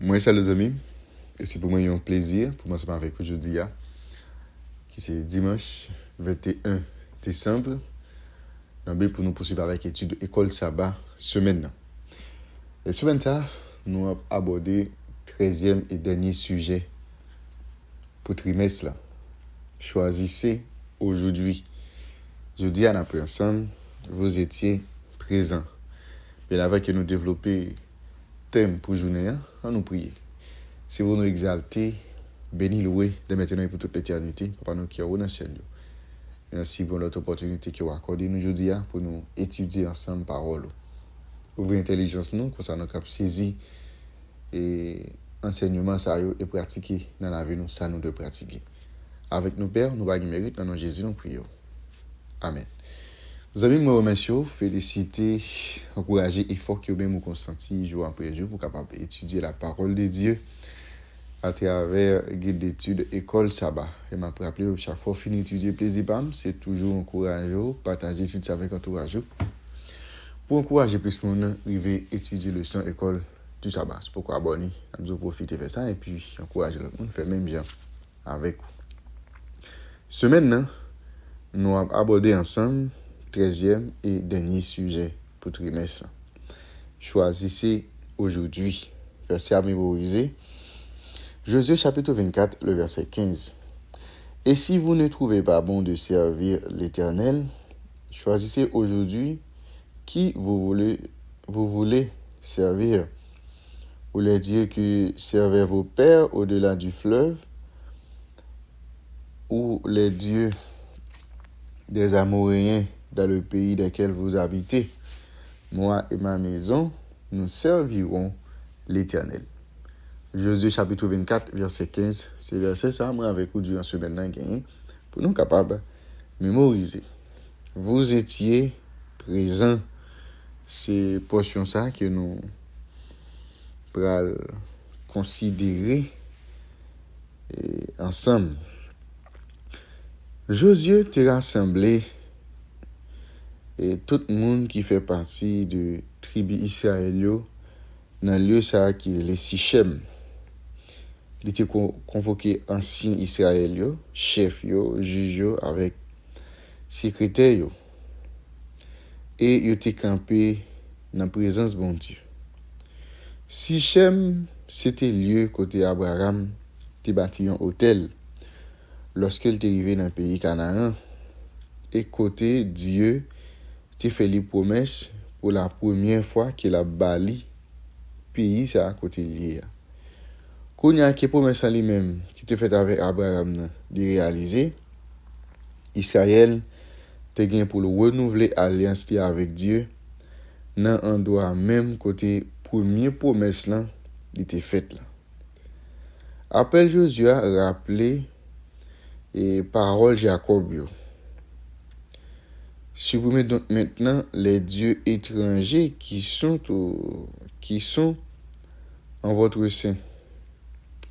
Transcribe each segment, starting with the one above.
Moi, salut les amis. Et c'est pour moi un plaisir pour m'ensemble avec aujourd'hui, qui c'est dimanche 21 décembre. Pour nous poursuivre avec l'étude École Sabbat semaine. Et semaine ça, nous avons abordé 13e et dernier sujet pour trimestre là. Choisissez aujourd'hui. Jeudi à l'après ensemble, vous étiez présents. Bien avant que nous développions thème pour journée, on nous prier. Si vous nous exaltez, bénis loué de maintenant et pour toute l'éternité, Papa nous qui est au dans le ciel. Merci pour notre opportunité que vous accordez nous aujourd'hui pour nous étudier ensemble parole. Ouvrez l'intelligence nous, comme ça nous cap saisir et enseignement ça et pratiquer dans la vie nous, ça nous de pratiquer. Avec nos pères, nous bagues mérite dans nom de Jésus nous prions. Amen. Vous avez me remercier, féliciter, encourager effort que vous avez consenti jour après jour pour capable étudier la parole de Dieu à travers guide d'études École Sabbat. Et m'a rappelé chaque fois fini d'étudier plaisir pam, c'est toujours encourageant, partager tout ça avec entourage pour encourager plus de monde arriver étudier le son école du sabbat. C'est pourquoi abonner, nous profiter de ça et puis encourager le monde faire même bien avec vous. Semaine nous avons abordé ensemble 13e et dernier sujet pour trimestre. Choisissez aujourd'hui. Verset à mémoriser. Josué chapitre 24, le verset 15. Et si vous ne trouvez pas bon de servir l'Éternel, choisissez aujourd'hui qui vous voulez servir. Ou les dieux qui servaient vos pères au-delà du fleuve, ou les dieux des Amoréens dans le pays desquels vous habitez. Moi et ma maison, nous servirons l'Éternel. Josué chapitre 24, verset 15. C'est verset ça, moi avec vous durant ce semaine gagné pour nous capables de mémoriser. Vous étiez présents. C'est portion ça que nous pral considérer ensemble. Josué te rassemblé et tout le monde qui fait partie de tribu Israël dans le lieu ça qui est les Sichem. Il était convoqué ancien Israël, chef, juge avec secrétaire. Et il était campé dans la présence de bon Dieu. Sichem, c'était lieu côté Abraham, qui bâti un hôtel lorsqu'il est arrivé dans le pays Canaan. Et côté Dieu, qui fait les promesses pour la première fois qu'il a bâli pays ça à côté lié. Quand il y a une promesse à lui-même qui était faite avec Abraham de réaliser, Israël te gain pour le renouveler alliance avec Dieu dans un endroit même côté première promesse là il était faite là. Après Josué a rappelé et parole Jacob yo. Supprimez donc maintenant les dieux étrangers qui sont en votre sein.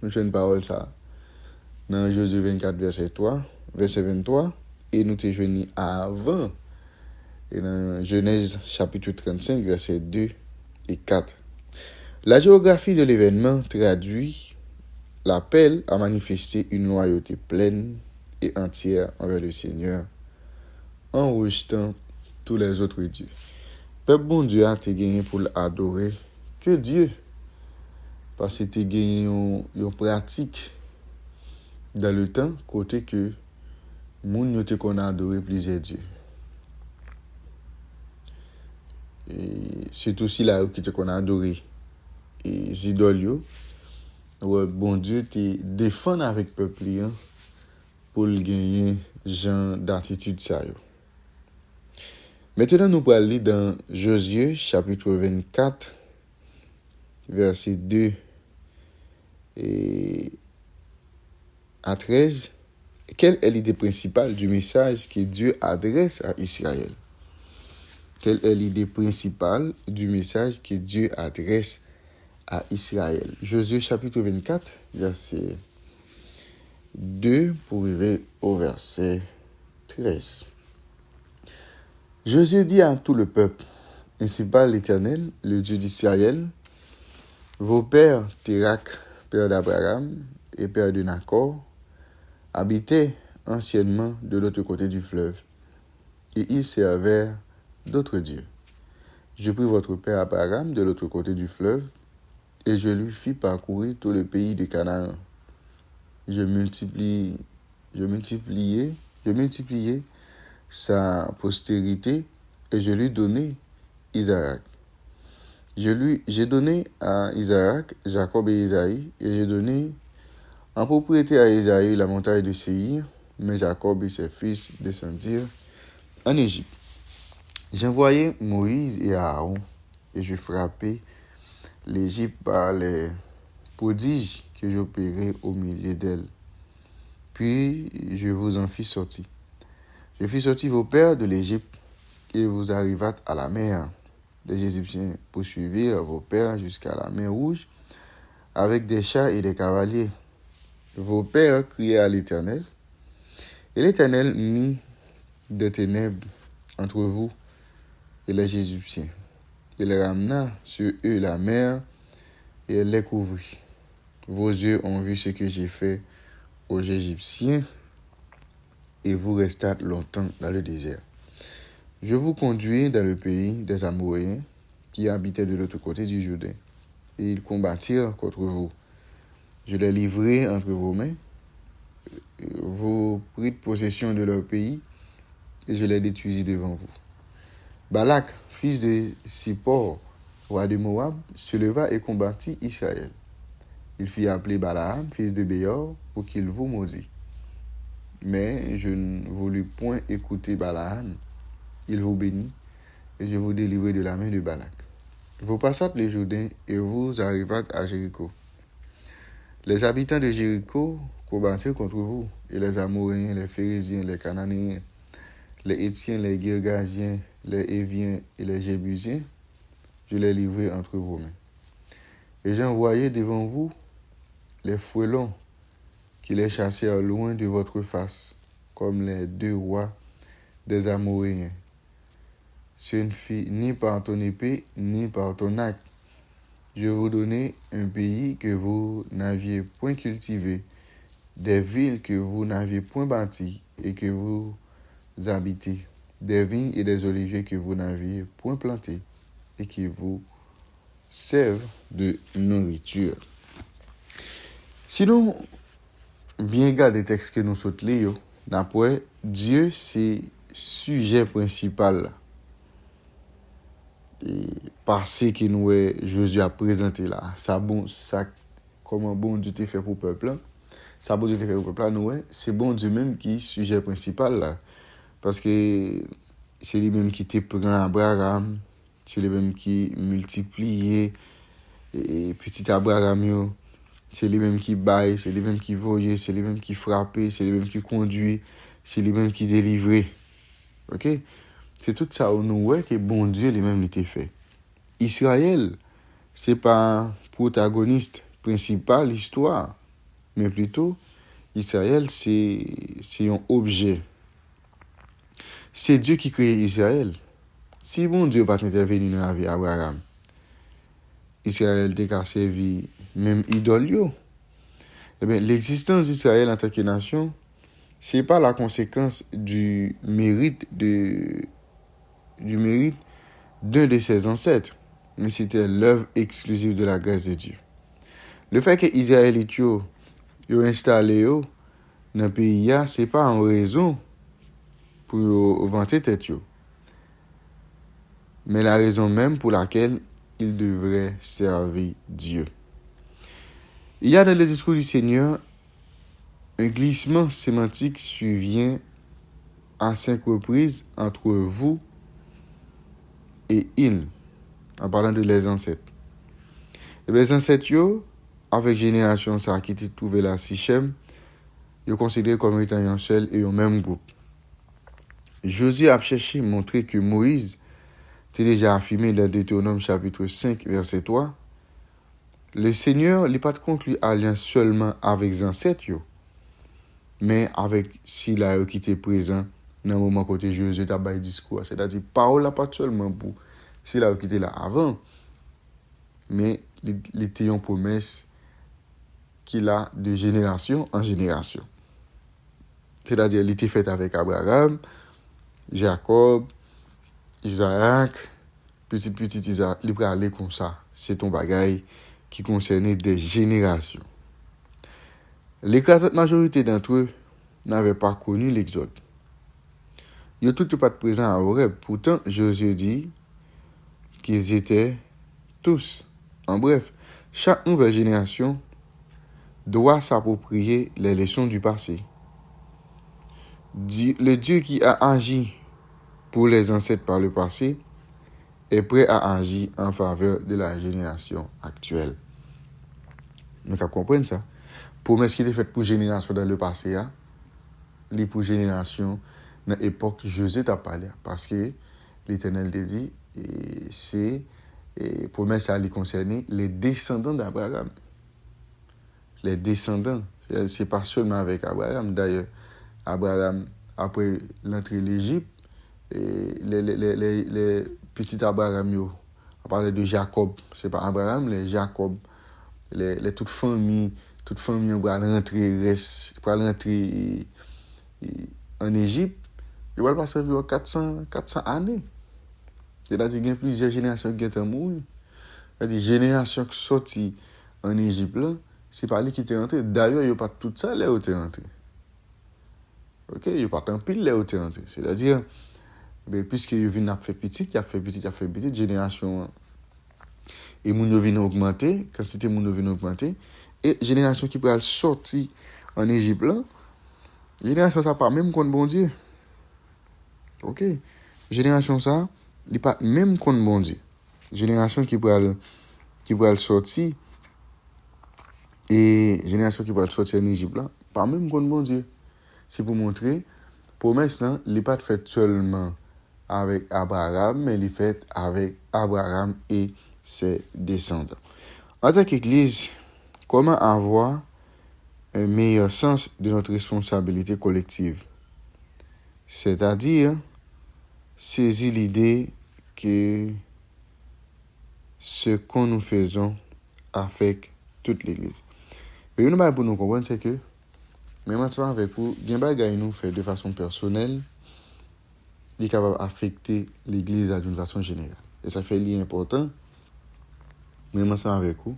Nous une parole ça dans Josué 24 verset 23 et nous te joignons avant et dans Genèse chapitre 35 verset 2 et 4. La géographie de l'événement traduit l'appel à manifester une loyauté pleine et entière envers le Seigneur en rejetant tous les autres dieux. Peuple bon Dieu a te gagné pour l'adorer que Dieu parce que te gagné une pratique dans le temps côté que moun yo te qu'on adorer plusieurs dieux. Et c'est aussi là qui te qu'on adorer et idoles yo. Bon Dieu te défend avec peuple pour le gagner genre d'attitude ça yo. Maintenant nous allons lire dans Josué chapitre 24 verset 2 et à 13. Quelle est l'idée principale du message que Dieu adresse à Israël? Quelle est l'idée principale du message que Dieu adresse à Israël? Josué chapitre 24, verset 2 pour arriver au verset 13. Josué dit à tout le peuple, ainsi parle l'Éternel, le Dieu d'Israël, Vos pères, Térak, père d'Abraham et père de Nacor, habitaient anciennement de l'autre côté du fleuve, et ils servèrent d'autres dieux. Je pris votre père Abraham de l'autre côté du fleuve, et je lui fis parcourir tout le pays de Canaan. Je multipliai sa postérité, et je lui donnai Isaac. J'ai donné à Isaac, Jacob et Isaïe, et j'ai donné en propriété à Isaïe la montagne de Séhir, mais Jacob et ses fils descendirent en Égypte. J'envoyai Moïse et Aaron, et je frappai l'Égypte par les prodiges que j'opérai au milieu d'elle. Puis je vous en fis sortir. Je fis sortir vos pères de l'Égypte, et vous arrivâtes à la mer. Les Égyptiens poursuivirent vos pères jusqu'à la mer Rouge, avec des chars et des cavaliers. Vos pères criaient à l'Éternel, et l'Éternel mit des ténèbres entre vous et les Égyptiens. Il ramena sur eux la mer, et elle les couvrit. Vos yeux ont vu ce que j'ai fait aux Égyptiens, et vous restâtes longtemps dans le désert. Je vous conduis dans le pays des Amoréens, qui habitaient de l'autre côté du Jourdain, et ils combattirent contre vous. Je les livrai entre vos mains, vous prîtes possession de leur pays, et je les détruisis devant vous. Balak, fils de Sippor, roi de Moab, se leva et combattit Israël. Il fit appeler Balaam, fils de Béor, pour qu'il vous maudit. Mais je ne voulus point écouter Balaam. Il vous bénit, et je vous délivrai de la main de Balak. Vous passâtes le Jourdain, et vous arrivâtes à Jéricho. Les habitants de Jéricho combattirent contre vous, et les Amoréens, les Phérésiens, les Cananéens, les Hétiens, les Girgasiens, les Éviens et les Jébusiens, je les livrai entre vos mains. Et j'ai envoyé devant vous les frelons qui les chassèrent loin de votre face, comme les 2 rois des Amoréens. Ce ne fut ni par ton épée, ni par ton arc. Je vous donnai un pays que vous n'aviez point cultivé, des villes que vous n'aviez point bâties et que vous habitez, des vignes et des oliviers que vous n'aviez point plantés et qui vous servent de nourriture. Sinon, bien garder texte que nous sautons lire, d'après Dieu, c'est sujet principal. Et parce que nous Jésus a présenté là, ça comment bon Dieu t'a fait pour le peuple, ça bon Dieu t'a fait pour le peuple, nous c'est bon Dieu même qui est sujet principal là, parce que c'est lui même qui te prend Abraham, c'est lui même qui multiplie et petit Abraham yo, c'est lui même qui baille, c'est lui même qui voyait, c'est lui même qui frappait, c'est lui même qui conduit, c'est lui même qui délivrait. OK? C'est tout ça où nous voyons que bon Dieu lui-même l'était fait. Israël, c'est pas protagoniste principal de l'histoire, mais plutôt Israël, c'est un objet. C'est Dieu qui crée Israël. Si bon Dieu n'a pas intervenu dans la vie d'Abraham, Israël n'a servi même idole. Eh bien, l'existence d'Israël en tant que nation, c'est pas la conséquence du mérite d'un de ses ancêtres, mais c'était l'œuvre exclusive de la grâce de Dieu. Le fait que les Israélites yo installé dans le pays, ce n'est pas en raison pour vanter tête, mais la raison même pour laquelle ils devraient servir Dieu. Il y a dans le discours du Seigneur un glissement sémantique survient à 5 reprises entre vous et il, en parlant de les ancêtres. Et les ancêtres, avec génération ça qui était trouvé là, Sichem, ils considérés comme étant un seul et un même groupe. Josué a cherché à montrer que Moïse était déjà affirmé dans Deutéronome chapitre 5, verset 3. Le Seigneur n'a pas conclu alliance seulement avec les ancêtres, mais avec ceux qui étaient présents dans le moment où Josué a fait le discours. C'est-à-dire, parole n'a pas seulement pour ceux qui étaient là avant, mais il était une promesse qu'il a de génération en génération. C'est-à-dire, il était fait avec Abraham, Jacob, Isaac, petit Isaac, il peut aller comme ça. C'est ton bagage qui concernait des générations. L'écrasante majorité d'entre eux n'avaient pas connu l'Exode. Ils n'étaient pas présents à Horeb. Pourtant, Josué dit qu'ils étaient tous. En bref, chaque nouvelle génération doit s'approprier les leçons du passé. Le Dieu qui a agi pour les ancêtres par le passé est prêt à agir en faveur de la génération actuelle. Nous comprenons ça. Promesse qui était faite pour génération dans le passé, les pour génération dans l'époque José t'a parlé. Parce que l'Éternel te dit, c'est promesse à lui concerner les descendants d'Abraham. Les descendants. C'est pas seulement avec Abraham. D'ailleurs, Abraham, après l'entrée de l'Égypte, les petits Abraham, on parlait de Jacob. C'est pas Abraham, les Jacob, les toute famille pour rentrer en Égypte. Il va passer environ 400 années. C'est-à-dire qu'il y a plusieurs générations qui sont mortes. C'est-à-dire générations qui sont sorties en Égypte là. C'est pas lui qui était rentré. D'ailleurs, il n'y a pas tout ça là où tu es rentré. Ok, il n'y a pas tant pile là où tu es rentré. C'est-à-dire, puisque il vient faire petit, génération et moun vient augmenter, quantité moun vient augmenter, et génération qui peut sortir en Égypte là, génération ça pas même contre bon Dieu. Ok, génération ça, il pas même contre bon Dieu. Génération qui peut sortir et génération qui va sortir en Égypte là, pas même contre bon Dieu. C'est pour montrer, promesse là, il n'est pas fait seulement avec Abraham, mais il est fait avec Abraham et ses descendants. En tant qu'Église, comment avoir un meilleur sens de notre responsabilité collective? C'est-à-dire, saisir l'idée que ce que nous faisons affecte toute l'Église. Et une chose pour nous comprendre, c'est que, même ensemble avec vous, bien bagaille nous fait de façon personnelle, il est capable d'affecter l'Église d'une façon générale. Et ça fait lien important, même ensemble avec vous,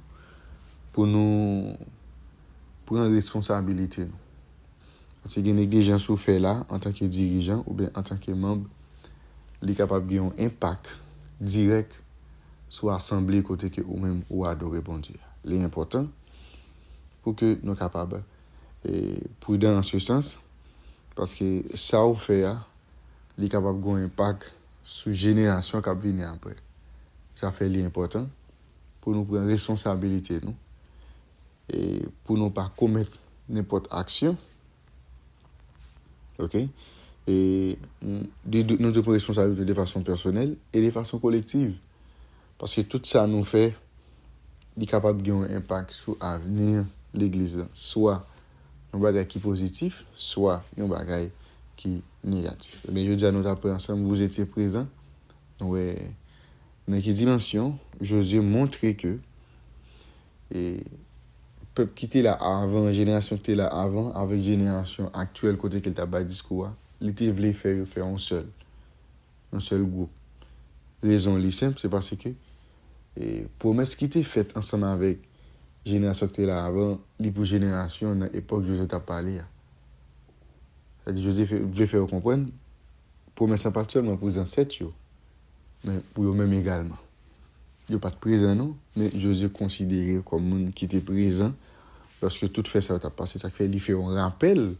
pour nous prendre responsabilité. Parce qu'il y a une négligence ou fait là, en tant que dirigeant ou bien en tant que membre, il est capable d'avoir un impact direct sur l'assemblée côté que ou même ou adorer bon Dieu. C'est important pour que nous soyons capables et prudents en ce sens, parce que ça ou fait, il est capable d'avoir un impact sur la génération qui va venir après. Ça fait l'important pour nous prendre responsabilité, nous, et pour ne pas commettre n'importe action. Ok? Et nous devons prendre responsabilité de façon personnelle et de façon collective. Parce que tout ça nous fait, il est capable d'avoir un impact sur l'avenir de l'Église. Soit un bagage qui est positif, soit un bagage qui est négatif. Mais je dis à nous après ensemble, vous étiez présents. Ouais. Dans quelle dimension, Josué montrait que et peuple qui était là avant, génération qui était là avant, avec génération actuelle, côté qu'il t'a bas discours, il voulait faire un seul groupe. Raison li simple, c'est parce que et promesse qui était faite ensemble avec génération qui était là avant, li pour génération dans l'époque José t'a parlé. C'est-à-dire José voulait faire comprendre promesse pas seulement pour les ancêtres, mais pour eux-mêmes également. Il n'y a pas de présent, non, mais José considéré comme monde qui était présent lorsque tout fait ça t'a passé. Ça fait différent rappel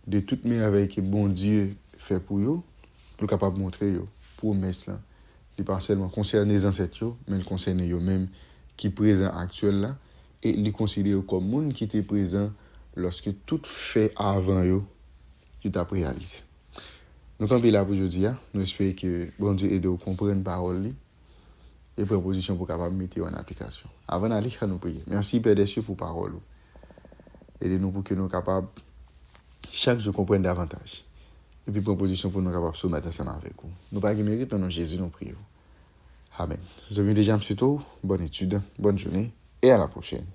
de toute merveille que bon Dieu fait pour eux, pour capable montrer eux promesse là. Il pas seulement concerne les ancêtres, mais il concerne eux-mêmes qui présent actuel là, et il considère comme monde qui était présent lorsque tout fait avant eux, tout a réalisé. Donc, on est là pour aujourd'hui. Nous espérons que bon Dieu aide à comprendre la parole et proposition pour capable mettre en application. Avant d'aller, nous prier. Merci Père des cieux pour la parole. Aidez-nous pour que nous soyons capables chaque jour comprendre davantage. Et puis proposition pour nous capables de se mettre ensemble avec vous. Nous pas qui mérite, non Jésus, nous prions. Amen. Je vous déjà, M. Bonne étude, bonne journée et à la prochaine.